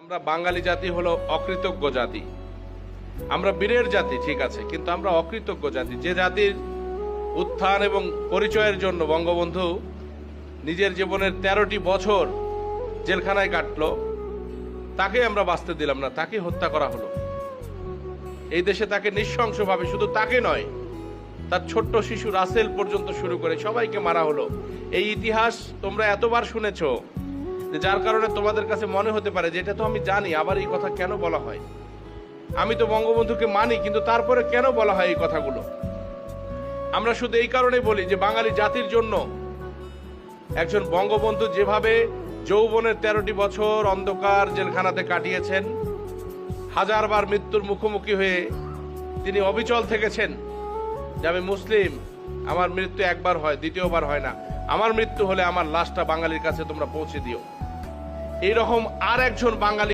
আমরা বাঙালি জাতি হলো অকৃতজ্ঞ জাতি। আমরা বীরের জাতি, ঠিক আছে, কিন্তু আমরা অকৃতজ্ঞ জাতি। যে জাতির উত্থান এবং পরিচয়ের জন্য বঙ্গবন্ধু নিজের জীবনের 13টি বছর জেলখানায় কাটলো, তাকে আমরা বাঁচতে দিলাম না, তাকে হত্যা করা হলো। এই দেশে তাকে নৃশংসভাবে, শুধু তাকে নয়, তার ছোট্ট শিশু রাসেল পর্যন্ত শুরু করে সবাইকে মারা হলো। এই ইতিহাস তোমরা এতবার শুনেছো যে যার কারণে তোমাদের কাছে মনে হতে পারে যে এটা তো আমি জানি, আবার এই কথা কেন বলা হয়। আমি তো বঙ্গবন্ধুকে মানি, কিন্তু তারপরে কেন বলা হয় এই কথাগুলো। আমরা শুধু এই কারণেই বলি যে বাঙালি জাতির জন্য একজন বঙ্গবন্ধু যেভাবে যৌবনের 13টি বছর অন্ধকার জেলখানাতে কাটিয়েছেন, হাজারবার মৃত্যুর মুখোমুখি হয়ে তিনি অবিচল থেকেছেন যে আমি মুসলিম, আমার মৃত্যু একবার হয়, দ্বিতীয়বার হয় না, আমার মৃত্যু হলে আমার লাশটা বাঙালির কাছে তোমরা পৌঁছে দিও। এইরকম আর একজন বাঙালি